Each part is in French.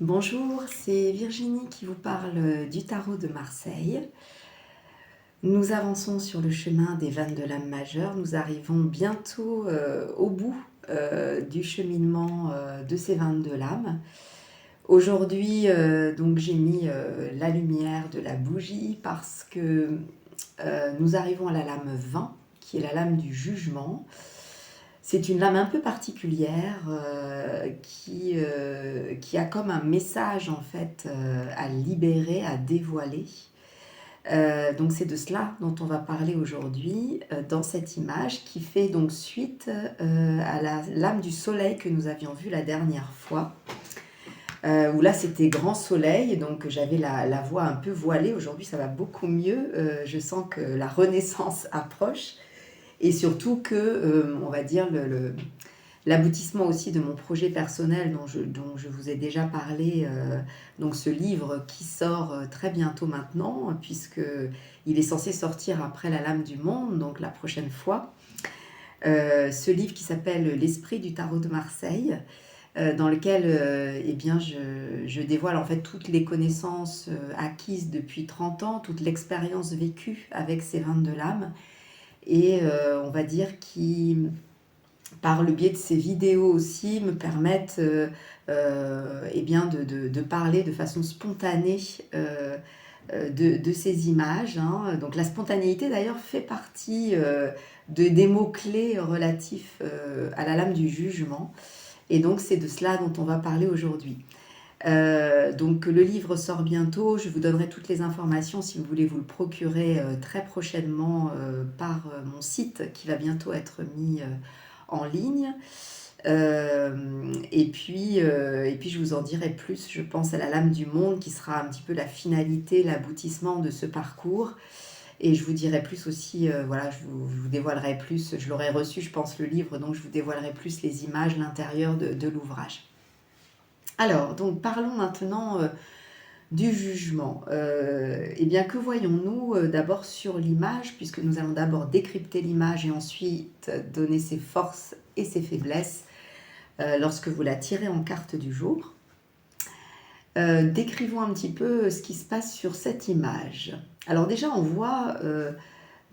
Bonjour, c'est Virginie qui vous parle du tarot de Marseille. Nous avançons sur le chemin des vannes de l'âme majeure. Nous arrivons bientôt au bout du cheminement de ces vannes de l'âme. Aujourd'hui, donc j'ai mis la lumière de la bougie parce que nous arrivons à la lame 20, qui est la lame du jugement. C'est une lame un peu particulière qui a comme un message en fait à libérer, à dévoiler. Donc c'est de cela dont on va parler aujourd'hui dans cette image qui fait donc suite à la lame du soleil que nous avions vue la dernière fois. Où là c'était grand soleil, donc j'avais la voix un peu voilée. Aujourd'hui ça va beaucoup mieux, je sens que la renaissance approche. Et surtout que, on va dire, l'aboutissement aussi de mon projet personnel dont je vous ai déjà parlé, donc ce livre qui sort très bientôt maintenant, puisqu'il est censé sortir après la lame du monde, donc la prochaine fois. Ce livre qui s'appelle L'Esprit du tarot de Marseille, dans lequel eh bien, je dévoile en fait toutes les connaissances acquises depuis 30 ans, toute l'expérience vécue avec ces 22 lames, et on va dire qui, par le biais de ces vidéos aussi, me permettent eh bien de parler de façon spontanée de ces images. Hein. Donc la spontanéité d'ailleurs fait partie des mots-clés relatifs à la lame du jugement. Et donc c'est de cela dont on va parler aujourd'hui. Donc le livre sort bientôt, je vous donnerai toutes les informations si vous voulez vous le procurer très prochainement par mon site qui va bientôt être mis en ligne. Et puis je vous en dirai plus, je pense à la lame du monde qui sera un petit peu la finalité, l'aboutissement de ce parcours. Et je vous dirai plus aussi, voilà, je vous dévoilerai plus, je l'aurai reçu je pense le livre, donc je vous dévoilerai plus les images, l'intérieur de l'ouvrage. Alors, donc parlons maintenant du jugement. Eh bien, que voyons-nous d'abord sur l'image, puisque nous allons d'abord décrypter l'image et ensuite donner ses forces et ses faiblesses lorsque vous la tirez en carte du jour. Décrivons un petit peu ce qui se passe sur cette image. Alors déjà, on voit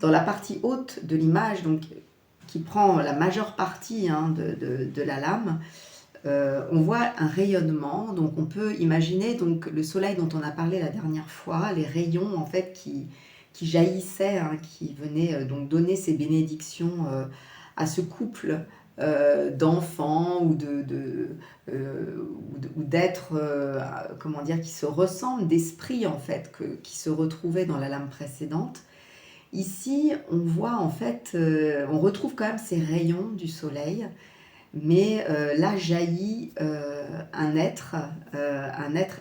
dans la partie haute de l'image, donc qui prend la majeure partie hein, de la lame, on voit un rayonnement, donc on peut imaginer donc, le soleil dont on a parlé la dernière fois, les rayons en fait qui jaillissaient, hein, qui venaient donc donner ces bénédictions à ce couple d'enfants ou d'êtres comment dire, qui se ressemblent, d'esprits en fait, qui se retrouvaient dans la lame précédente. Ici, on voit en fait, on retrouve quand même ces rayons du soleil, mais là jaillit un être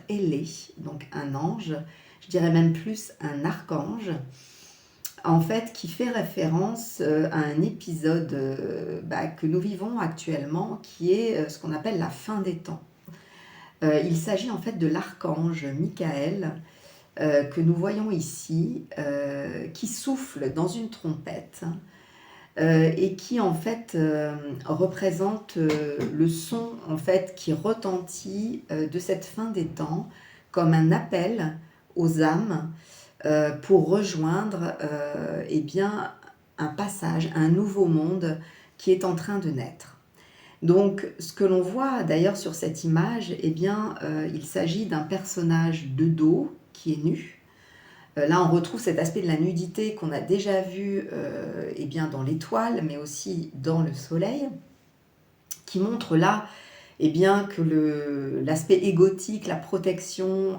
ailé, donc un ange, je dirais même plus un archange, en fait, qui fait référence à un épisode que nous vivons actuellement, qui est ce qu'on appelle la fin des temps. Il s'agit en fait de l'archange Michael, que nous voyons ici, qui souffle dans une trompette, et qui en fait représente le son en fait qui retentit de cette fin des temps comme un appel aux âmes pour rejoindre eh bien, un passage, un nouveau monde qui est en train de naître. Donc ce que l'on voit d'ailleurs sur cette image, eh bien, il s'agit d'un personnage de dos qui est nu. Là, on retrouve cet aspect de la nudité qu'on a déjà vu eh bien, dans l'étoile, mais aussi dans le soleil, qui montre là eh bien, que l'aspect égotique, la protection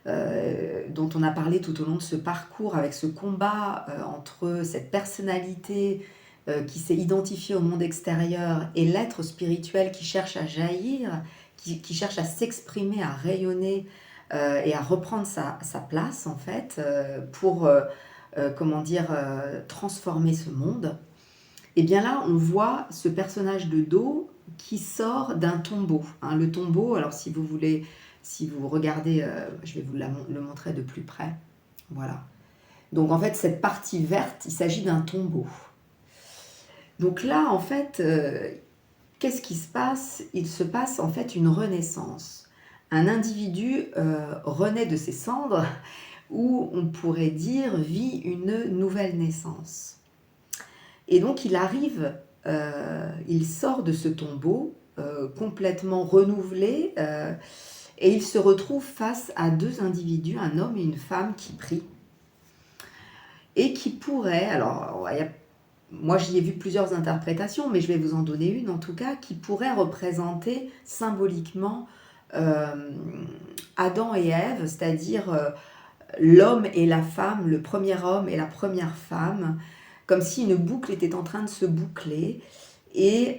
dont on a parlé tout au long de ce parcours, avec ce combat entre cette personnalité qui s'est identifiée au monde extérieur et l'être spirituel qui cherche à jaillir, qui cherche à s'exprimer, à rayonner, et à reprendre sa place en fait pour comment dire transformer ce monde. Et bien là on voit ce personnage de dos qui sort d'un tombeau, hein. Le tombeau, alors si vous voulez, si vous regardez, je vais vous le montrer de plus près, voilà. Donc en fait cette partie verte, il s'agit d'un tombeau. Donc là en fait qu'est-ce qui se passe? Il se passe en fait une renaissance. un individu renaît de ses cendres, ou on pourrait dire vit une nouvelle naissance. Et donc il sort de ce tombeau complètement renouvelé, et il se retrouve face à deux individus, un homme et une femme qui prient, et qui pourraient, alors moi j'y ai vu plusieurs interprétations, mais je vais vous en donner une en tout cas, qui pourrait représenter symboliquement Adam et Ève, c'est-à-dire l'homme et la femme, le premier homme et la première femme, comme si une boucle était en train de se boucler, et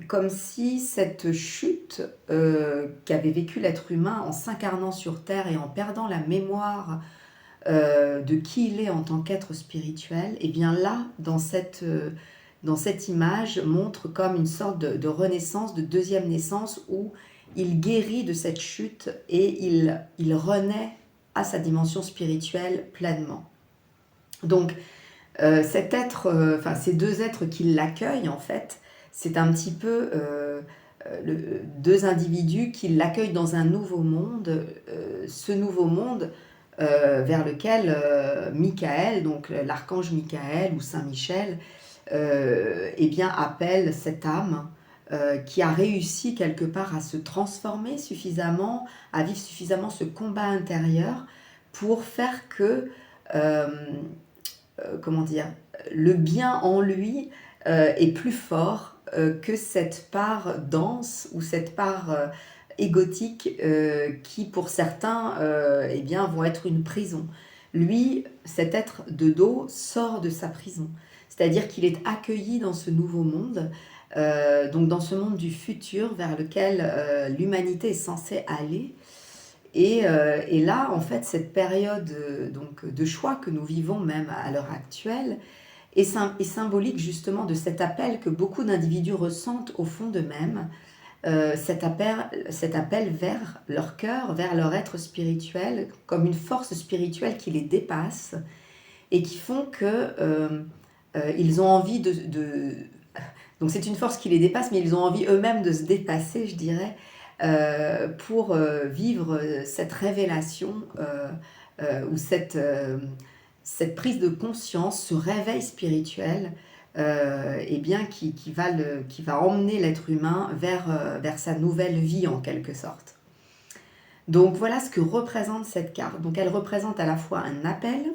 comme si cette chute qu'avait vécu l'être humain en s'incarnant sur Terre et en perdant la mémoire de qui il est en tant qu'être spirituel, et bien là, dans cette image, montre comme une sorte de renaissance, de deuxième naissance, où il guérit de cette chute et il renaît à sa dimension spirituelle pleinement. Donc, cet être, ces deux êtres qui l'accueillent, en fait, c'est un petit peu deux individus qui l'accueillent dans un nouveau monde, ce nouveau monde vers lequel Michael, donc l'archange Michael ou Saint Michel, eh bien, appelle cette âme qui a réussi quelque part à se transformer suffisamment, à vivre suffisamment ce combat intérieur pour faire que comment dire, le bien en lui est plus fort que cette part dense ou cette part égotique qui, pour certains, eh bien, vont être une prison. Lui, cet être de dos, sort de sa prison. C'est-à-dire qu'il est accueilli dans ce nouveau monde, donc dans ce monde du futur vers lequel l'humanité est censée aller. Et là, en fait, cette période donc, de choix que nous vivons même à l'heure actuelle est symbolique justement de cet appel que beaucoup d'individus ressentent au fond d'eux-mêmes, cet appel vers leur cœur, vers leur être spirituel, comme une force spirituelle qui les dépasse et qui font que ils ont envie donc c'est une force qui les dépasse, mais ils ont envie eux-mêmes de se dépasser, je dirais, pour vivre cette révélation ou cette prise de conscience, ce réveil spirituel, eh bien, qui va emmener l'être humain vers sa nouvelle vie en quelque sorte. Donc voilà ce que représente cette carte. Donc elle représente à la fois un appel,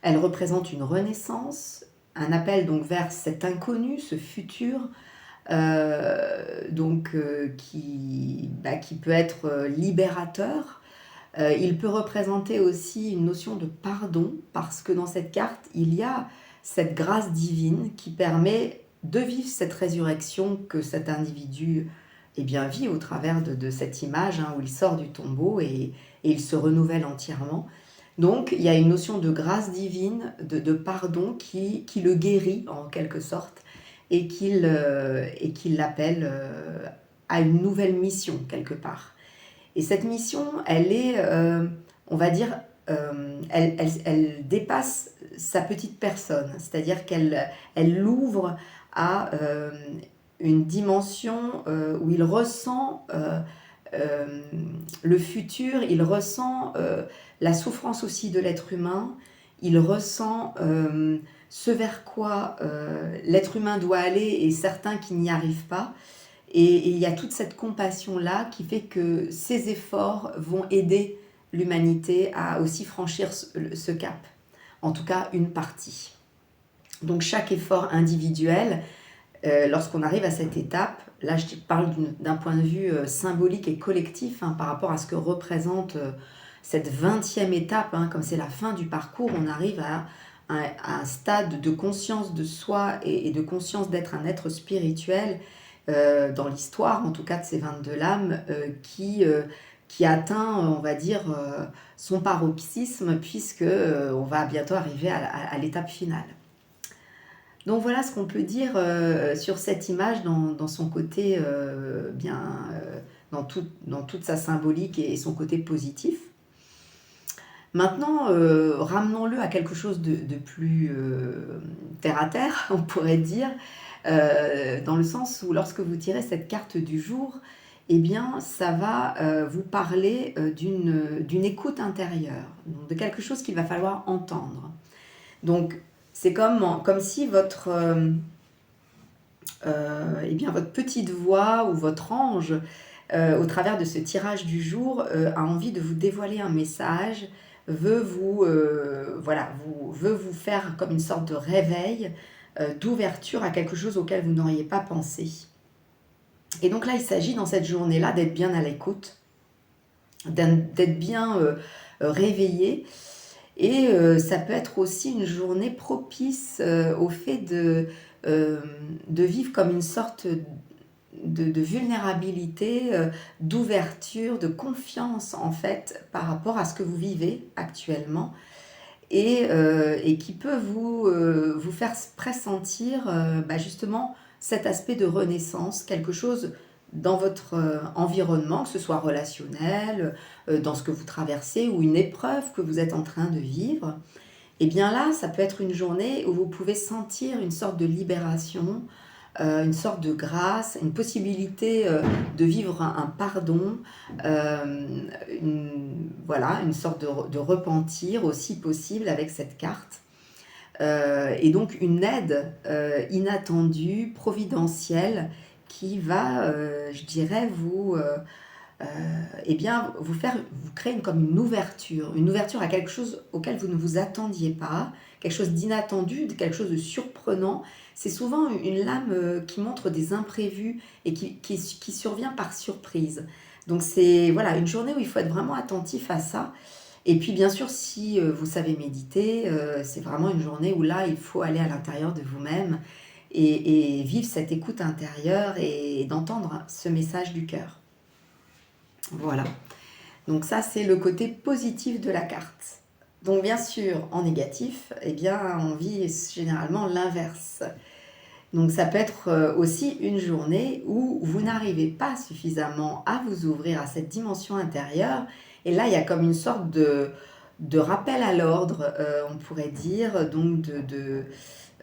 elle représente une renaissance, un appel donc vers cet inconnu, ce futur, qui peut être libérateur. Il peut représenter aussi une notion de pardon, parce que dans cette carte, il y a cette grâce divine qui permet de vivre cette résurrection que cet individu vit au travers de cette image où il sort du tombeau et il se renouvelle entièrement. Donc il y a une notion de grâce divine, de pardon qui le guérit en quelque sorte, et qu'il l'appelle à une nouvelle mission quelque part. Et cette mission, elle est, on va dire, elle dépasse sa petite personne, c'est-à-dire qu'elle l'ouvre à une dimension où il ressent le futur, il ressent la souffrance aussi de l'être humain, il ressent ce vers quoi l'être humain doit aller et certains qui n'y arrivent pas. Et il y a toute cette compassion-là qui fait que ces efforts vont aider l'humanité à aussi franchir ce cap. En tout cas, une partie. Donc chaque effort individuel, lorsqu'on arrive à cette étape, là je parle d'un point de vue symbolique et collectif par rapport à ce que représente cette 20e étape, comme c'est la fin du parcours, on arrive à un stade de conscience de soi et de conscience d'être un être spirituel dans l'histoire, en tout cas de ces 22 lames, qui atteint, on va dire, son paroxysme, puisque on va bientôt arriver à l'étape finale. Donc voilà ce qu'on peut dire sur cette image dans son côté, dans toute sa symbolique et son côté positif. Maintenant, ramenons-le à quelque chose de plus terre à terre, on pourrait dire, dans le sens où lorsque vous tirez cette carte du jour, eh bien, ça va vous parler d'une écoute intérieure, donc de quelque chose qu'il va falloir entendre. Donc, c'est comme si eh bien, votre petite voix ou votre ange, au travers de ce tirage du jour, a envie de vous dévoiler un message, voilà, veut vous faire comme une sorte de réveil, d'ouverture à quelque chose auquel vous n'auriez pas pensé. Et donc là, il s'agit dans cette journée-là d'être bien à l'écoute, d'être bien réveillé. Et ça peut être aussi une journée propice au fait de vivre comme une sorte de vulnérabilité, d'ouverture, de confiance en fait par rapport à ce que vous vivez actuellement et qui peut vous faire pressentir justement cet aspect de renaissance, quelque chose dans votre environnement, que ce soit relationnel, dans ce que vous traversez ou une épreuve que vous êtes en train de vivre. Et bien là, ça peut être une journée où vous pouvez sentir une sorte de libération, une sorte de grâce, une possibilité de vivre un pardon, voilà, une sorte de repentir aussi possible avec cette carte. Et donc une aide inattendue, providentielle, qui va, je dirais, eh bien, vous créer comme une ouverture à quelque chose auquel vous ne vous attendiez pas, quelque chose d'inattendu, quelque chose de surprenant. C'est souvent une lame qui montre des imprévus et qui survient par surprise. Donc c'est voilà, une journée où il faut être vraiment attentif à ça. Et puis bien sûr, si vous savez méditer, c'est vraiment une journée où là, il faut aller à l'intérieur de vous-même et vivre cette écoute intérieure et d'entendre ce message du cœur. Voilà. Donc ça, c'est le côté positif de la carte. Donc bien sûr, en négatif, eh bien, on vit généralement l'inverse. Donc ça peut être aussi une journée où vous n'arrivez pas suffisamment à vous ouvrir à cette dimension intérieure. Et là, il y a comme une sorte de rappel à l'ordre, on pourrait dire, donc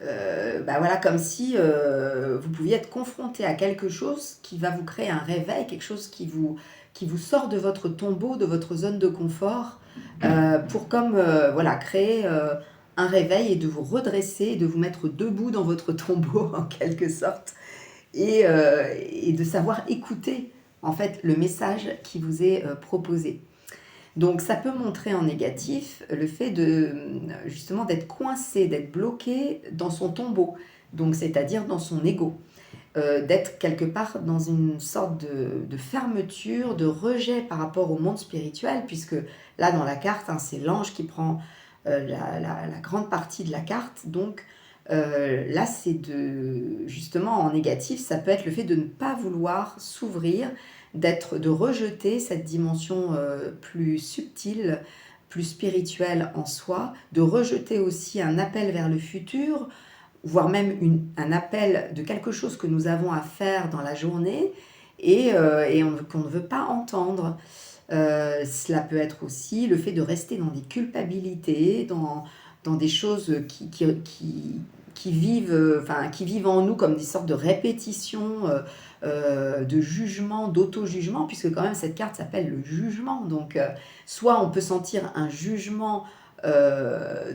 voilà, comme si vous pouviez être confronté à quelque chose qui va vous créer un réveil, quelque chose qui vous sort de votre tombeau, de votre zone de confort, pour comme voilà, créer un réveil et de vous redresser, de vous mettre debout dans votre tombeau en quelque sorte, et de savoir écouter en fait le message qui vous est proposé. Donc ça peut montrer en négatif le fait justement d'être coincé, d'être bloqué dans son tombeau, donc c'est-à-dire dans son ego, d'être quelque part dans une sorte de fermeture, de rejet par rapport au monde spirituel, puisque là dans la carte, c'est l'ange qui prend la grande partie de la carte. Donc là, justement en négatif, ça peut être le fait de ne pas vouloir s'ouvrir, de rejeter cette dimension plus subtile, plus spirituelle en soi, de rejeter aussi un appel vers le futur, voire même un appel de quelque chose que nous avons à faire dans la journée et qu'on ne veut pas entendre. Cela peut être aussi le fait de rester dans des culpabilités, dans des choses qui vivent en nous comme des sortes de répétitions, de jugement, d'auto-jugement, puisque quand même cette carte s'appelle le jugement. Donc, soit on peut sentir un jugement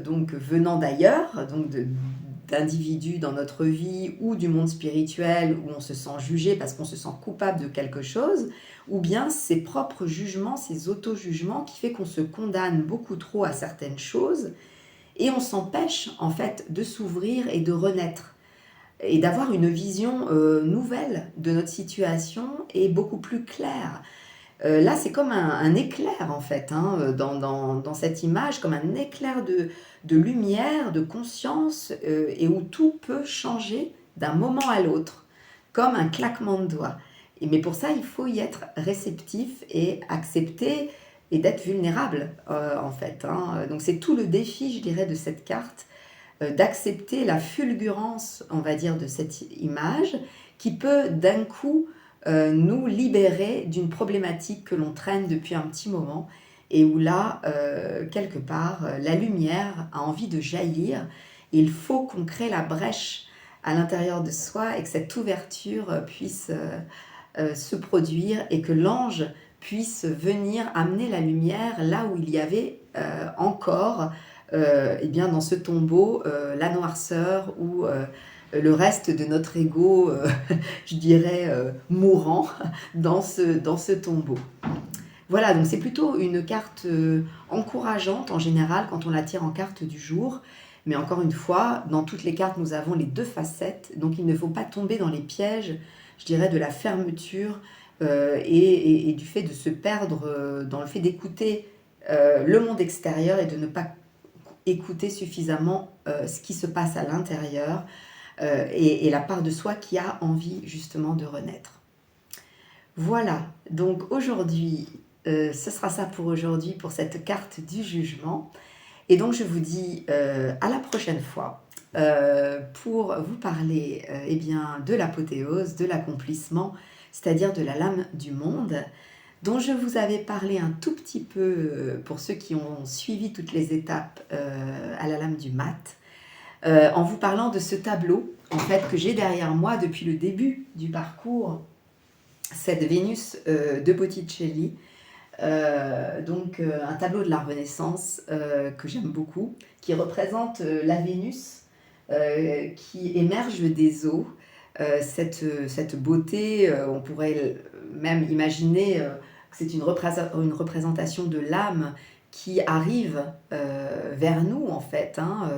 donc venant d'ailleurs, donc d'individus dans notre vie ou du monde spirituel où on se sent jugé parce qu'on se sent coupable de quelque chose, ou bien ses propres jugements, ses auto-jugements qui fait qu'on se condamne beaucoup trop à certaines choses et on s'empêche en fait de s'ouvrir et de renaître et d'avoir une vision nouvelle de notre situation et beaucoup plus claire. Là, c'est comme un éclair en fait, dans cette image, comme un éclair de lumière, de conscience, et où tout peut changer d'un moment à l'autre, comme un claquement de doigts. Mais pour ça, il faut y être réceptif et accepter et d'être vulnérable en fait. Donc c'est tout le défi, je dirais, de cette carte, d'accepter la fulgurance, on va dire, de cette image qui peut d'un coup nous libérer d'une problématique que l'on traîne depuis un petit moment et où là, quelque part, la lumière a envie de jaillir. Il faut qu'on crée la brèche à l'intérieur de soi et que cette ouverture puisse se produire et que l'ange puisse venir amener la lumière là où il y avait encore, eh bien, dans ce tombeau, la noirceur ou le reste de notre ego, je dirais, mourant dans ce tombeau. Voilà, donc c'est plutôt une carte encourageante en général quand on la tire en carte du jour. Mais encore une fois, dans toutes les cartes, nous avons les deux facettes. Donc il ne faut pas tomber dans les pièges, je dirais, de la fermeture et du fait de se perdre dans le fait d'écouter le monde extérieur et de ne pas écouter suffisamment ce qui se passe à l'intérieur et la part de soi qui a envie justement de renaître. Voilà, donc aujourd'hui, ce sera ça pour aujourd'hui, pour cette carte du jugement. Et donc je vous dis à la prochaine fois pour vous parler eh bien, de l'apothéose, de l'accomplissement, c'est-à-dire de la lame du monde, dont je vous avais parlé un tout petit peu pour ceux qui ont suivi toutes les étapes à la lame du mat, en vous parlant de ce tableau en fait, que j'ai derrière moi depuis le début du parcours, cette Vénus de Botticelli, donc un tableau de la Renaissance que j'aime beaucoup, qui représente la Vénus qui émerge des eaux, cette beauté, on pourrait même imaginer que c'est une représentation de l'âme qui arrive vers nous en fait, hein,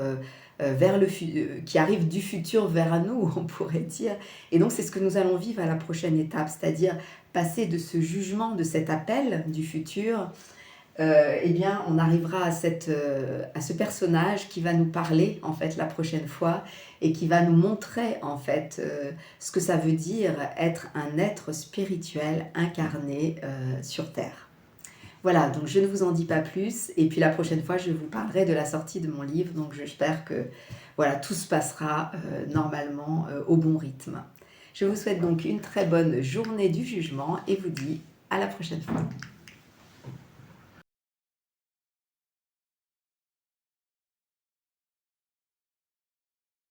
qui arrive du futur vers nous, on pourrait dire. Et donc c'est ce que nous allons vivre à la prochaine étape, c'est-à-dire passer de ce jugement, de cet appel du futur, eh bien on arrivera à ce personnage qui va nous parler en fait la prochaine fois et qui va nous montrer en fait ce que ça veut dire être un être spirituel incarné sur Terre. Voilà, donc je ne vous en dis pas plus. Et puis la prochaine fois, je vous parlerai de la sortie de mon livre. Donc j'espère que voilà, tout se passera normalement au bon rythme. Je vous souhaite donc une très bonne journée du jugement et vous dis à la prochaine fois.